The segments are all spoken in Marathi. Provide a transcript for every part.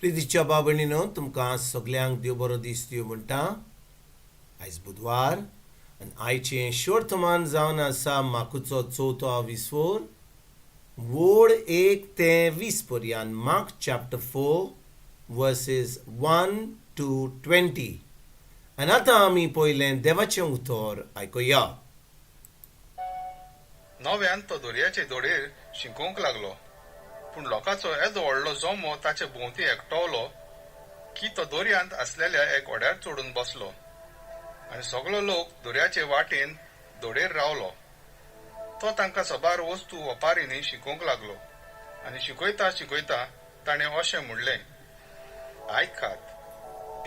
प्रितीच्या बाबणीनो तुमकां सगल्यांक देव बरो दीस दिवं म्हणटा. आयज बुधवार आनी आयचें शोर्तमान जावन आसा माकूचो 4थो विसवोर वोड 1 ते 20 पर्यंत. Mark chapter 4 versus 1 to 20. आनी आतां आमी पयलें देवाचें उतर आयकुया. नव्यान तो दर्याचे दोडेर शिंकोवंक लागलो, पूण लोकांचो येदो व्हडलो जोमो ताचे भोंवती एकटवलो की तो दर्यांत आसलेल्या एक ओड्यार चडून बसलो आनी सगळो लोक दर्याचे वाटेन दोडेर रावलो. तो तांकां सबार वस्तू ओपारींनी शिकोवंक लागलो आनी शिकयता शिकयता ताणें अशें म्हणलें, आयकात,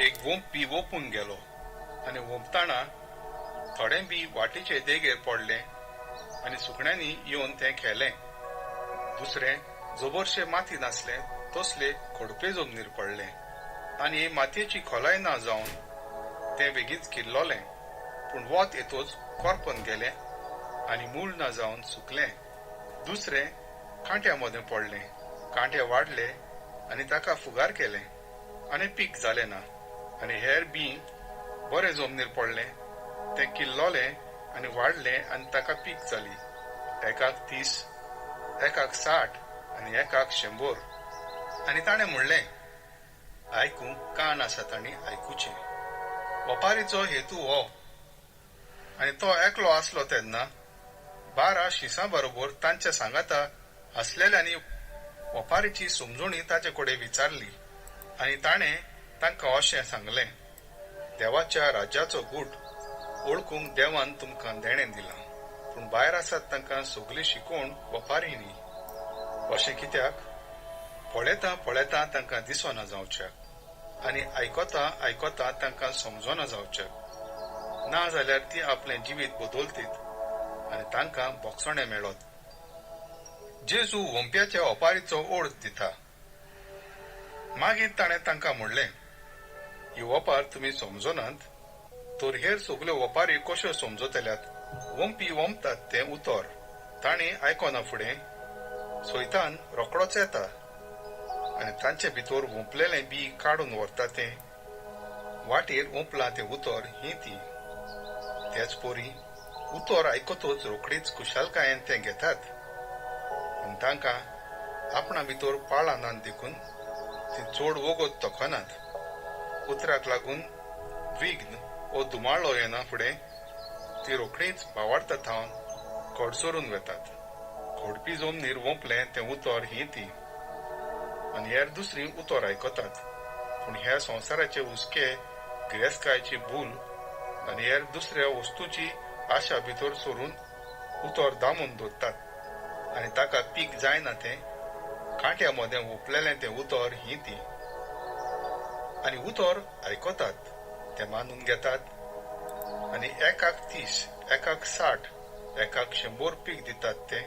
एक वोंपी ओपून गेलो आनी वोंपताना थोडें बी वाटेचे देगेर पडलें आनी सुकण्यांनी येवन तें खेलें. दुसरें जबरशे माती नासले तसले खोडपे जमनीर पडले आनी मातयेची खोलाय ना जावन तें बेगीच किल्लोलें, पूण वत येतोच करपन गेलें आनी मूळ ना जावन सुकलें. दुसरें कांट्या मदें पडलें, कांटे वाडले आनी ताका फुगार केलें आनी पीक जालें ना. आनी हेर बी बरें जमनीर पडलें, तें किल्लोलें आनी वाडलें आनी ताका पीक जाली. एकाक 30, एकाक 60 आनी एकाक 100. आनी ताणें म्हणलें, आयकूंक कान आसा तांणी आयकुचें. ओपारीचो हेतू हो. आनी तो एकलो आसलो तेन्ना 12 शिसां बरोबर तांच्या सांगाता आसलेल्यांनी ओपारीची समजुणी ताचे कडेन विचारली आनी ताणें तांकां अशें सांगलें, देवाच्या राज्याचो गूट ओळखूंक देवान तुमकां देणें दिलां, पूण भायर आसात तांकां सगली शिकोवण ओपारींनी. अशें कित्याक? पळयता पळयता तांकां दिसना जावचें आनी आयकता आयकता तांकां समजना जावचें ना, जाल्यार ती आपलें जिवीत बदलतीत आनी तांकां बोगसणे मेळत. जेजू वोंप्याच्या ओपारीचो ओळ दिता. मागीर ताणें तांकां म्हणलें, ही ओपार तुमी समजनात, तर हेर सगल्यो ओपारी कश्यो समजतल्यात? वोंपी वोंपतात तें उतर तांणी आयकना फुडें सैतान रोकडोच येता आनी तांचे भितर वोंपलेलें बी काडून व्हरता. तें वाटेर वोंपलां तें उतर ही ती. तेच पोरी उतर आयकतोच रोखडीच खुशालकायेन तें घेतात, पूण तांकां आपणा भितर पाळानात देखून ती चड वगत तोखनात. उतराक लागून विघ्न ओ दुमाळो येना फुडें ती रोखडीच भावार्थ थावन कडसरून वेतात. खोडपी जमनीर वोंपलें तें उतर ही ती. आनी हेर दुसरी उतर आयकतात, पूण ह्या संवसाराचे हुस्के, गिरेस्तकायची भूल आनी हेर दुसऱ्या वस्तूची आशा भितर सरून उतर दामून दवरतात आनी ताका पीक जायना. तें कांट्या मदें ओपलेलें तें उतर ही ती. आनी उतर आयकतात, तें मानून घेतात आनी एकाक 30, एकाक 60, एकाक 100 पीक दितात. तें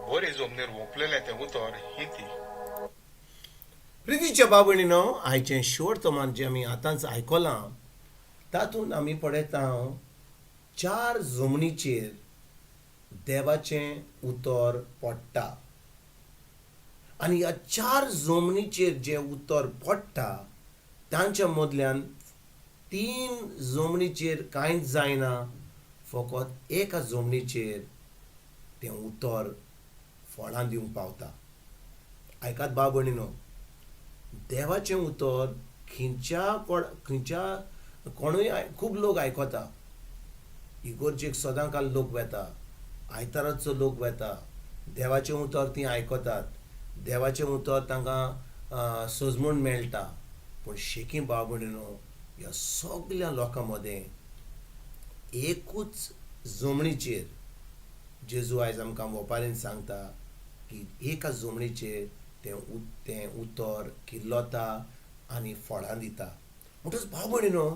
बरे जमनीर वोंपलेलें तें उतर ही ती. प्रितीच्या बाबणीनो आयचें शोर्तमान जें आमी आतांच आयकलां तातूंत आमी पळयता 4 जमनीचेर देवाचें उतर पडटा आनी ह्या 4 जमनीचेर जें उतर पडटा तांच्या मदल्यान 3 जमनीचेर कांयच जायना, फकत एका जमनीचेर तें उतर फळां दिवंक पावता. आयकात बाबणीनो, देवाचें उतर खंयच्या कोणूय खूब लोक आयकता. इगोर्जेक सदांकाल लोक वेता, आयताराचो लोक वेता, देवाचें उतर तीं आयकतात, देवाचें उतर तांकां सजमून मेळटा. पूण शेकी बाबणीनो, ह्या सगल्या लोकां मदें एकूच जमनीचेर जेजू आयज आमकां ओपारीन सांगता की एका जमनीचेर तें उतर किल्लोता आनी फळां दिता. म्हणटच भावभयणीनो,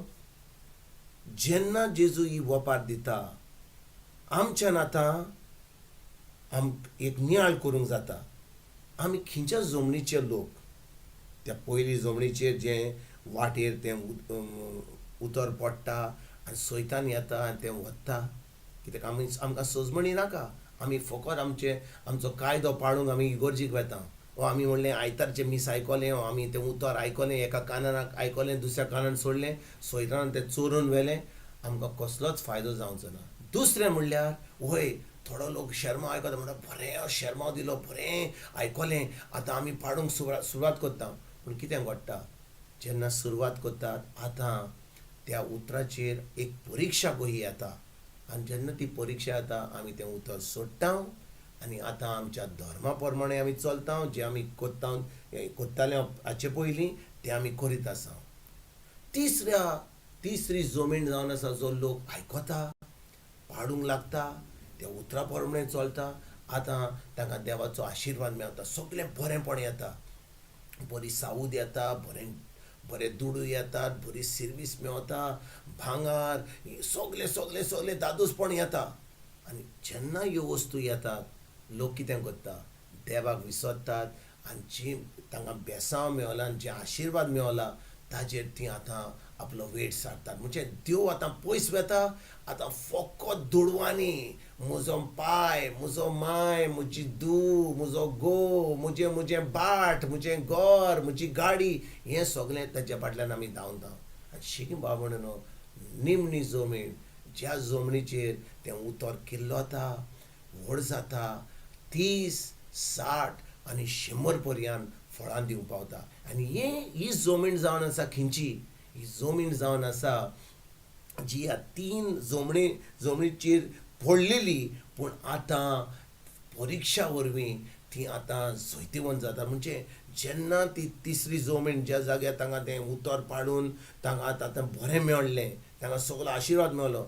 जेन्ना जेजू ही ओपार दिता आमच्यान आतां एक नियाळ करूंक जाता. आमी खंयच्या जमनीचे लोक? त्या पयली जमनीचेर जें वाटेर तें उतर पडटा आनी सैतान येता आनी तें वत्ता. कित्याक आमकां सजमणी नाका, आमी फकत आमचो कायदो पाळूंक आमी इगोर्जेक वेता. आमी म्हणलें आयतारचें मीस आयकलें आमी तें उतर आयकलें एका कानान आयकलें दुसऱ्या कानान सोडलें सोयऱ्यान तें चोरून व्हेलें आमकां कसलोच फायदो जावचो ना. दुसरें म्हणल्यार वय थोडो लोक शर्मा आयकता म्हणटा बरें शर्मा दिलो बरें आयकलें आतां आमी पाडूंक सुरवात करता. पूण कितें घडटा जेन्ना सुरवात करतात आतां त्या उतराचेर एक परिक्षा कही येता आनी जेन्ना ती परिक्षा येता आमी तें उतर सोडटा आनी आतां आमच्या धर्मा प्रमाणे आमी चलता जें आमी कोत्ताले हाचे पयलीं तें आमी करीत आसा. तिसरी जमीन जावन आसा जो लोक आयकता पाडूंक लागता त्या उतरा प्रमाणे चलता आतां तांकां देवाचो आशिर्वाद मेळटा सगळें बरेंपण येता बरी सावूद येता बरें दुडू येतात बरी सर्वीस मेळटा भांगार सगळे सगळे सगळे दादूसपण येता. आनी जेन्ना ह्यो वस्तू येतात लोक कितें करता देवाक विसरतात आनी जी तांकां बेसांव मेळला आनी जे आशिर्वाद मेळला ताजेर ती आतां आपलो वेट सारतात. म्हणजे देव आतां पयस वेता आतां फकत दुडवांनी म्हजो पाय म्हजो माय म्हजी धूव म्हजो घोव म्हजें बाट म्हजें घर म्हजी गाडी हें सगळें ताच्या फाटल्यान आमी धांवता. आनी शिगीं बाबणो निमणी जमीन ज्या जमनीचेर तें उतर किल्लोता व्हड जाता 30-60 आनी 100 पर्यंत फळां दिवं पावता. आनी ही जमीन जावन आसा खंयची ही जमीन जावन आसा जी ह्या 3 जमनीचेर पडलेली पूण आतां परिक्षा वरवीं ती आतां जैतिवंत जाता. म्हणजे जेन्ना ती तिसरी जमीन ज्या जाग्यार तांकां तें उतर पाडून तांकां आतां बरें मेळ्ळें तांकां सगळो आशिर्वाद मेळ्ळो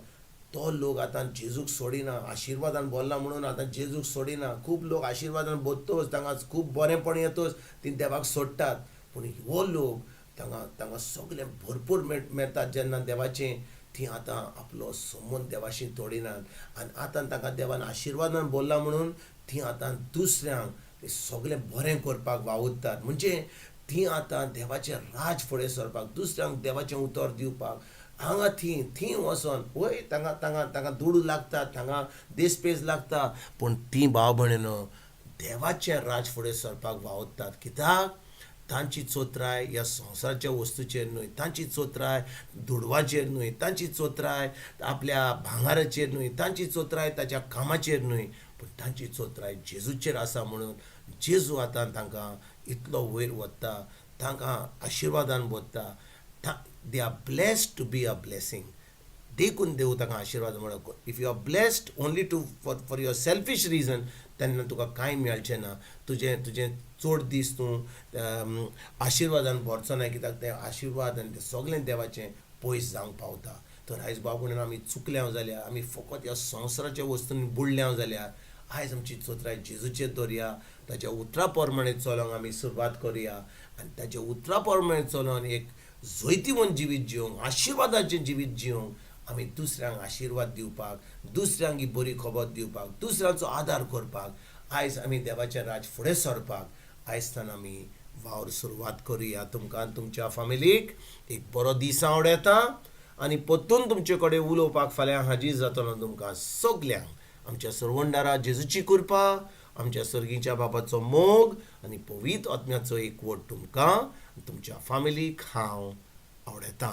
तो लोक आतां जेजूक सोडिना आशिर्वादान बोल्ला म्हणून आतां जेजूक सोडिना. खूब लोक आशिर्वादान बोत्तोच तांकां खूब बरेंपण येतोच ती देवाक सोडटात पूण हो लोक तांकां सगळें भरपूर मेळटात जेन्ना देवाचें ती आतां आपलो संबंद देवाशी तोडिनात आनी आतां तांकां देवान आशिर्वादान बोल्ला म्हणून ती आतां दुसऱ्यांक ते सगळें बरें करपाक वावुरतात. म्हणजे ती आतां देवाचें राज फुडें सरपाक दुसऱ्यांक देवाचें उतर दिवपाक हांगा थी वचोन वय तांकां दुडू लागता तांकां देस्पेज लागता पूण ती भाव भयणीनो देवाचें राज फुडें सरपाक वावुरतात. कित्याक तांची चोत्राय ह्या संवसाराच्या वस्तूचेर न्हय तांची चोत्राय दुडवाचेर न्हय तांची चोत्राय आपल्या भांगाराचेर न्हय तांची चोत्राय ताच्या कामाचेर न्हय पूण तांची चोत्राय जेजूचेर आसा म्हणून जेजू आतां तांकां इतलो वयर व्हरता तांकां आशिर्वादान बोत्ता. They are blessed to be a blessing देखून देव तांकां आशिर्वाद म्हणून if you are blessed only to for your selfish reason तेन्ना तुका कांय मेळचें ना. तुजें चड दीस तूं आशिर्वादान भरचो ना कित्याक तें आशिर्वाद आनी तें सगळें देवाचें पयस जावंक पावता. तर आयज बाबून आमी चुकल्यांव जाल्यार आमी फकत ह्या संवसाराच्या वस्तूंनी बुडल्यांव जाल्यार आयज आमची चोत्राय जेजूचेर दवरया ताच्या उतरा प्रमाणे चलोंक आमी सुरवात करुया आनी ताच्या उतरा प्रमाणे चलोन एक जैतिवंत जिवीत जिवंक आशिर्वादाचें जिवीत जिवंक आमी दुसऱ्यांक आशिर्वाद दिवपाक दुसऱ्यांक ही बरी खबर दिवपाक दुसऱ्यांचो आदार करपाक आयज आमी देवाचें राज फुडें सरपाक आयजच्यान आमी वावर सुरवात करुया. तुमकां तुमच्या फॅमिलीक एक बरो दीस आवडेता आनी परतून तुमचे कडेन उलोवपाक फाल्यां हाजीर जातलो. तुमकां सगल्यांक आमच्या सर्वंडारा जेजूची कृपा आमच्या सर्गीच्या बापाचो मोग आनी पवित्र आत्म्याचो एकवट तुमकां तुमच्या फॅमिलीक हांव आवडटा.